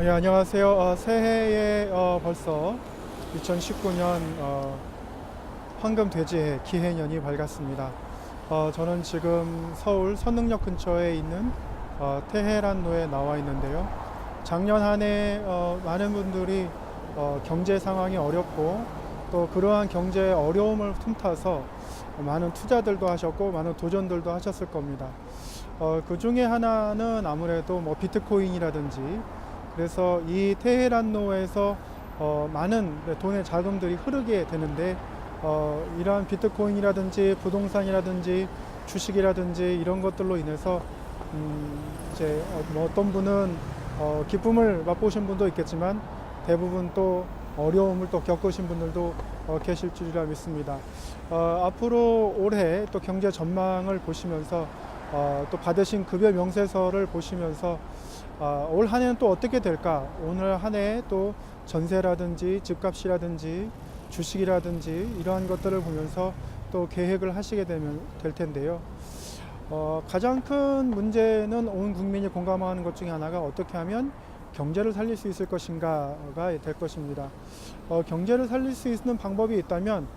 예, 안녕하세요. 새해에 벌써 2019년 황금돼지의 기해년이 밝았습니다. 저는 지금 서울 선릉역 근처에 있는 테헤란로에 나와 있는데요. 작년 한 해 많은 분들이 경제 상황이 어렵고 또 그러한 경제 어려움을 틈타서 많은 투자들도 하셨고 많은 도전들도 하셨을 겁니다. 그 중에 하나는 아무래도 뭐 비트코인이라든지, 그래서 이 테헤란로에서 많은 돈의 자금들이 흐르게 되는데, 이러한 비트코인이라든지 부동산이라든지 주식이라든지 이런 것들로 인해서 이제 뭐 어떤 분은 기쁨을 맛보신 분도 있겠지만 대부분 또 어려움을 또 겪으신 분들도 계실 줄이라 믿습니다. 앞으로 올해 또 경제 전망을 보시면서 또 받으신 급여 명세서를 보시면서 올 한 해는 또 어떻게 될까? 오늘 한 해 또 전세라든지 집값이라든지 주식이라든지 이러한 것들을 보면서 또 계획을 하시게 될 텐데요. 가장 큰 문제는 온 국민이 공감하는 것 중에 하나가 어떻게 하면 경제를 살릴 수 있을 것인가가 될 것입니다. 경제를 살릴 수 있는 방법이 있다면,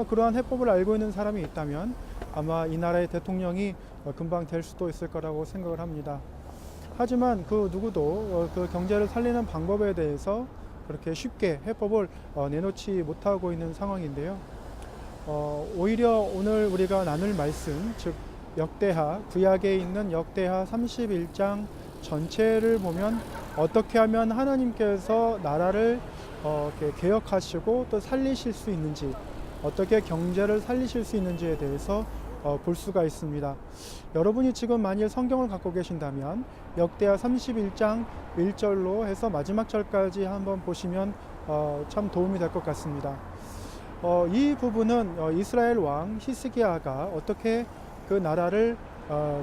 그러한 해법을 알고 있는 사람이 있다면 아마 이 나라의 대통령이 금방 될 수도 있을 거라고 생각을 합니다. 하지만 그 누구도 그 경제를 살리는 방법에 대해서 그렇게 쉽게 해법을 내놓지 못하고 있는 상황인데요. 오히려 오늘 우리가 나눌 말씀, 즉 역대하, 구약에 있는 역대하 31장 전체를 보면 어떻게 하면 하나님께서 나라를 이렇게 개혁하시고 또 살리실 수 있는지, 어떻게 경제를 살리실 수 있는지에 대해서 볼 수가 있습니다. 여러분이 지금 만일 성경을 갖고 계신다면 역대하 31장 1절로 해서 마지막 절까지 한번 보시면 참 도움이 될 것 같습니다. 이 부분은 이스라엘 왕 히스기야가 어떻게 그 나라를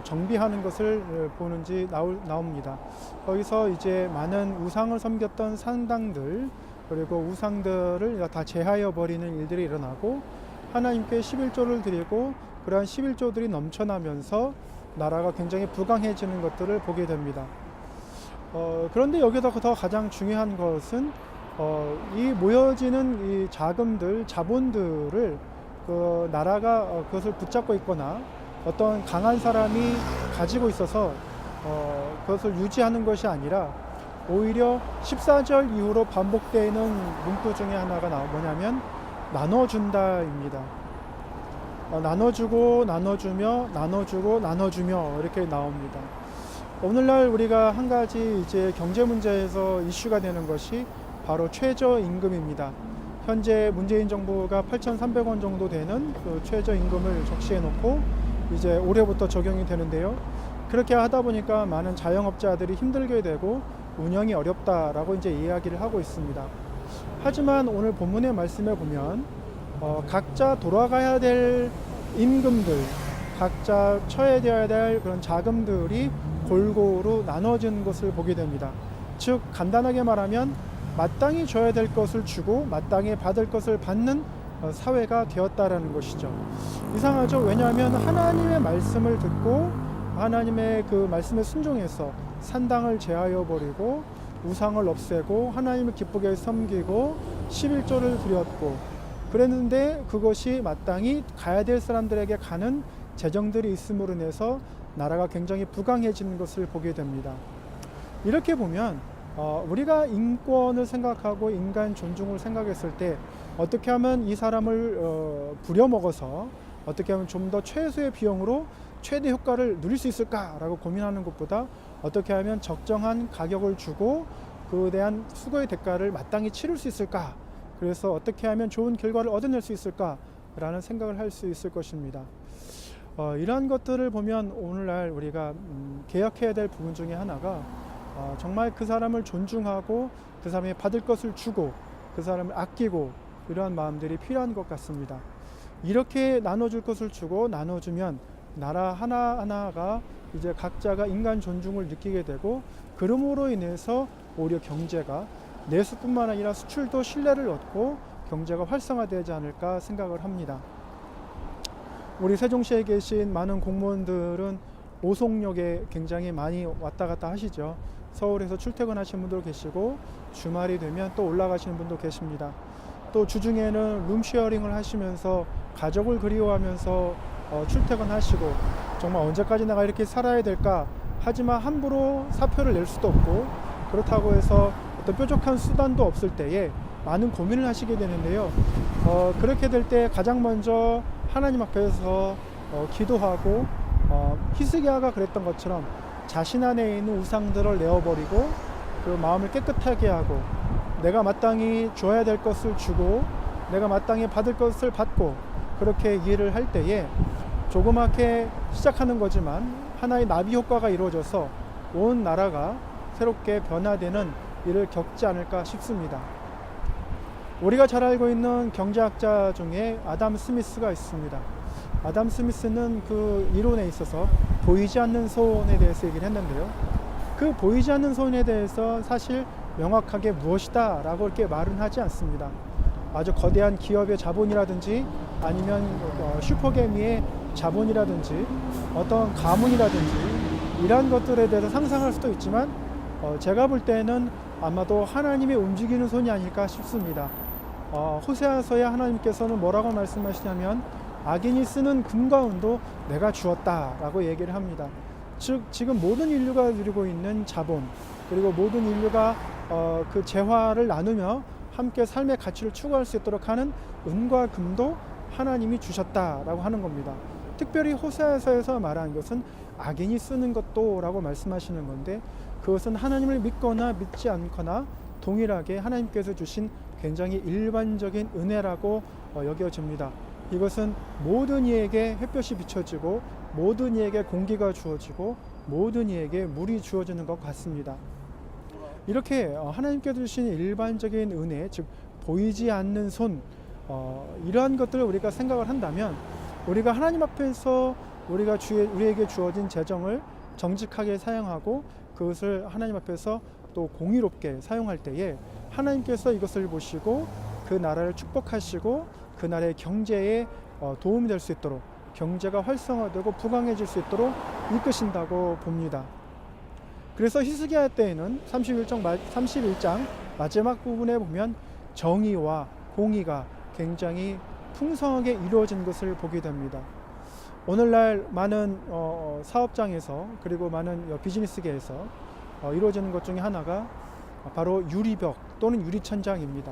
정비하는 것을 보는지 나옵니다. 거기서 이제 많은 우상을 섬겼던 산당들, 그리고 우상들을 다 제하여 버리는 일들이 일어나고 하나님께 11조를 드리고 그러한 11조들이 넘쳐나면서 나라가 굉장히 부강해지는 것들을 보게 됩니다. 그런데 여기서 더 가장 중요한 것은 이 모여지는 이 자금들, 자본들을 그 나라가 그것을 붙잡고 있거나 어떤 강한 사람이 가지고 있어서 그것을 유지하는 것이 아니라, 오히려 14절 이후로 반복되는 문구 중에 하나가 뭐냐면 나눠준다입니다. 나눠주고 나눠주며 나눠주고 나눠주며 이렇게 나옵니다. 오늘날 우리가 한 가지 이제 경제 문제에서 이슈가 되는 것이 바로 최저임금입니다. 현재 문재인 정부가 8,300원 정도 되는 그 최저임금을 적시해 놓고 이제 올해부터 적용이 되는데요. 그렇게 하다 보니까 많은 자영업자들이 힘들게 되고 운영이 어렵다라고 이제 이야기를 하고 있습니다. 하지만 오늘 본문의 말씀에 보면 각자 돌아가야 될 임금들, 각자 처해져야 될 그런 자금들이 골고루 나눠진 것을 보게 됩니다. 즉 간단하게 말하면 마땅히 줘야 될 것을 주고 마땅히 받을 것을 받는 사회가 되었다라는 것이죠. 이상하죠? 왜냐하면 하나님의 말씀을 듣고 하나님의 그 말씀에 순종해서 산당을 제하여 버리고 우상을 없애고 하나님을 기쁘게 섬기고 11조를 드렸고 그랬는데, 그것이 마땅히 가야 될 사람들에게 가는 재정들이 있음으로 인해서 나라가 굉장히 부강해지는 것을 보게 됩니다. 이렇게 보면 우리가 인권을 생각하고 인간 존중을 생각했을 때 어떻게 하면 이 사람을 부려먹어서 어떻게 하면 좀 더 최소의 비용으로 최대 효과를 누릴 수 있을까라고 고민하는 것보다 어떻게 하면 적정한 가격을 주고 그에 대한 수고의 대가를 마땅히 치를 수 있을까, 그래서 어떻게 하면 좋은 결과를 얻어낼 수 있을까라는 생각을 할 수 있을 것입니다. 이러한 것들을 보면 오늘날 우리가 개혁해야 될 부분 중에 하나가 정말 그 사람을 존중하고 그 사람이 받을 것을 주고 그 사람을 아끼고 이러한 마음들이 필요한 것 같습니다. 이렇게 나눠줄 것을 주고 나눠주면 나라 하나하나가 이제 각자가 인간 존중을 느끼게 되고, 그러므로 인해서 오히려 경제가 내수뿐만 아니라 수출도 신뢰를 얻고 경제가 활성화되지 않을까 생각을 합니다. 우리 세종시에 계신 많은 공무원들은 오송역에 굉장히 많이 왔다 갔다 하시죠. 서울에서 출퇴근하시는 분도 계시고 주말이 되면 또 올라가시는 분도 계십니다. 또 주중에는 룸쉐어링을 하시면서 가족을 그리워하면서 출퇴근하시고 정말 언제까지 내가 이렇게 살아야 될까, 하지만 함부로 사표를 낼 수도 없고 그렇다고 해서 어떤 뾰족한 수단도 없을 때에 많은 고민을 하시게 되는데요. 그렇게 될 때 가장 먼저 하나님 앞에서 기도하고 히스기야가 그랬던 것처럼 자신 안에 있는 우상들을 내어버리고 그 마음을 깨끗하게 하고 내가 마땅히 줘야 될 것을 주고 내가 마땅히 받을 것을 받고 그렇게 일을 할 때에 조그맣게 시작하는 거지만 하나의 나비 효과가 이루어져서 온 나라가 새롭게 변화되는 일을 겪지 않을까 싶습니다. 우리가 잘 알고 있는 경제학자 중에 아담 스미스가 있습니다. 아담 스미스는 그 이론에 있어서 보이지 않는 손에 대해서 얘기를 했는데요. 그 보이지 않는 손에 대해서 사실 명확하게 무엇이다 라고 이렇게 말은 하지 않습니다. 아주 거대한 기업의 자본이라든지 아니면 슈퍼개미의 자본이라든지 어떤 가문이라든지 이러한 것들에 대해서 상상할 수도 있지만 제가 볼 때는 아마도 하나님의 움직이는 손이 아닐까 싶습니다. 호세아서에 하나님께서는 뭐라고 말씀하시냐면 악인이 쓰는 금과 은도 내가 주었다 라고 얘기를 합니다. 즉 지금 모든 인류가 누리고 있는 자본 그리고 모든 인류가 그 재화를 나누며 함께 삶의 가치를 추구할 수 있도록 하는 은과 금도 하나님이 주셨다라고 하는 겁니다. 특별히 호세아서에서 말하는 것은 악인이 쓰는 것도 라고 말씀하시는 건데 그것은 하나님을 믿거나 믿지 않거나 동일하게 하나님께서 주신 굉장히 일반적인 은혜라고 여겨집니다. 이것은 모든 이에게 햇볕이 비춰지고 모든 이에게 공기가 주어지고 모든 이에게 물이 주어지는 것 같습니다. 이렇게 하나님께서 주신 일반적인 은혜, 즉 보이지 않는 손, 이러한 것들을 우리가 생각을 한다면 우리가 하나님 앞에서 우리에게 주어진 재정을 정직하게 사용하고 그것을 하나님 앞에서 또 공의롭게 사용할 때에 하나님께서 이것을 보시고 그 나라를 축복하시고 그 나라의 경제에 도움이 될 수 있도록 경제가 활성화되고 부강해질 수 있도록 이끄신다고 봅니다. 그래서 히스기야 때에는 31장 마지막 부분에 보면 정의와 공의가 굉장히 풍성하게 이루어진 것을 보게 됩니다. 오늘날 많은 사업장에서 그리고 많은 비즈니스계에서 이루어지는 것 중에 하나가 바로 유리벽 또는 유리천장입니다.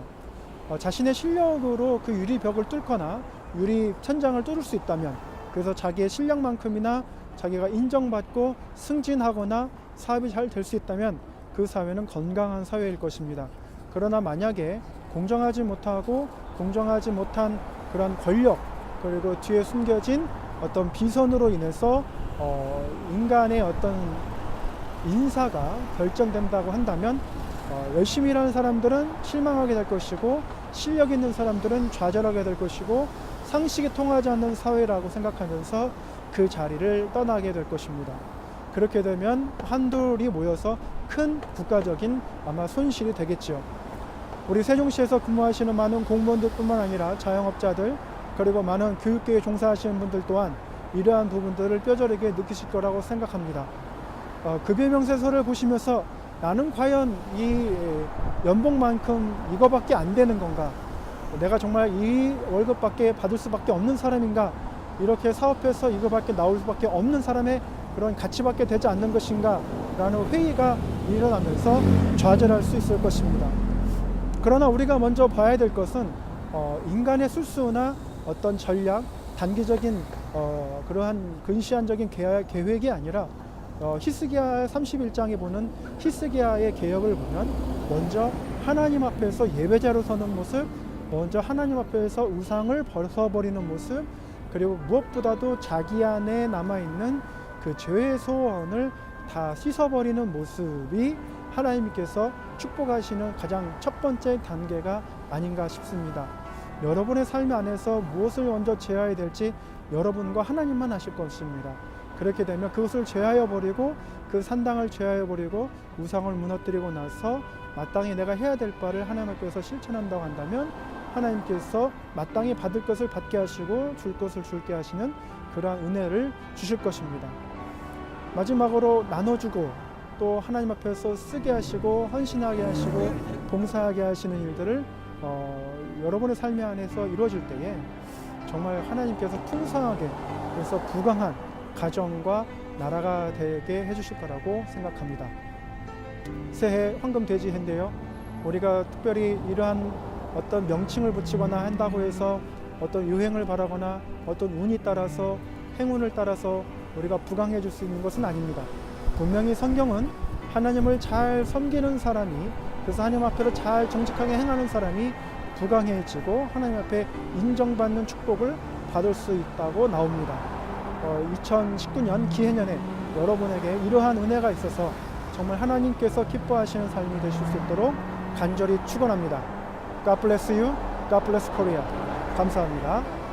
자신의 실력으로 그 유리벽을 뚫거나 유리천장을 뚫을 수 있다면 그래서 자기의 실력만큼이나 자기가 인정받고 승진하거나 사업이 잘 될 수 있다면 그 사회는 건강한 사회일 것입니다. 그러나 만약에 공정하지 못하고 공정하지 못한 그런 권력 그리고 뒤에 숨겨진 어떤 비선으로 인해서 인간의 어떤 인사가 결정된다고 한다면 열심히 일하는 사람들은 실망하게 될 것이고 실력 있는 사람들은 좌절하게 될 것이고 상식이 통하지 않는 사회라고 생각하면서 그 자리를 떠나게 될 것입니다. 그렇게 되면 한둘이 모여서 큰 국가적인 아마 손실이 되겠죠. 우리 세종시에서 근무하시는 많은 공무원들뿐만 아니라 자영업자들 그리고 많은 교육계에 종사하시는 분들 또한 이러한 부분들을 뼈저리게 느끼실 거라고 생각합니다. 급여 명세서를 보시면서 나는 과연 이 연봉만큼 이거밖에 안 되는 건가? 내가 정말 이 월급밖에 받을 수밖에 없는 사람인가? 이렇게 사업해서 이거밖에 나올 수밖에 없는 사람의 그런 가치밖에 되지 않는 것인가? 라는 회의가 일어나면서 좌절할 수 있을 것입니다. 그러나 우리가 먼저 봐야 될 것은 인간의 술수나 어떤 전략, 단기적인 그러한 근시안적인 계획이 아니라 히스기야 31장에 보는 히스기야의 개혁을 보면 먼저 하나님 앞에서 예배자로 서는 모습, 먼저 하나님 앞에서 우상을 벗어버리는 모습, 그리고 무엇보다도 자기 안에 남아있는 그 죄의 소원을 다 씻어버리는 모습이 하나님께서 축복하시는 가장 첫 번째 단계가 아닌가 싶습니다. 여러분의 삶 안에서 무엇을 먼저 제어해야 될지 여러분과 하나님만 아실 것입니다. 그렇게 되면 그것을 제하여 버리고 그 산당을 제하여 버리고 우상을 무너뜨리고 나서 마땅히 내가 해야 될 바를 하나님 앞에서 실천한다고 한다면 하나님께서 마땅히 받을 것을 받게 하시고 줄 것을 줄게 하시는 그러한 은혜를 주실 것입니다. 마지막으로 나눠주고 또 하나님 앞에서 쓰게 하시고 헌신하게 하시고 봉사하게 하시는 일들을 여러분의 삶의 안에서 이루어질 때에 정말 하나님께서 풍성하게, 그래서 부강한 가정과 나라가 되게 해주실 거라고 생각합니다. 새해 황금돼지해인데요, 우리가 특별히 이러한 어떤 명칭을 붙이거나 한다고 해서 어떤 유행을 바라거나 어떤 운이 따라서, 행운을 따라서 우리가 부강해 줄 수 있는 것은 아닙니다. 분명히 성경은 하나님을 잘 섬기는 사람이, 그래서 하나님 앞에로 잘 정직하게 행하는 사람이 부강해지고 하나님 앞에 인정받는 축복을 받을 수 있다고 나옵니다. 2019년 기해년에 여러분에게 이러한 은혜가 있어서 정말 하나님께서 기뻐하시는 삶이 되실 수 있도록 간절히 축원합니다. God bless you. God bless Korea. 감사합니다.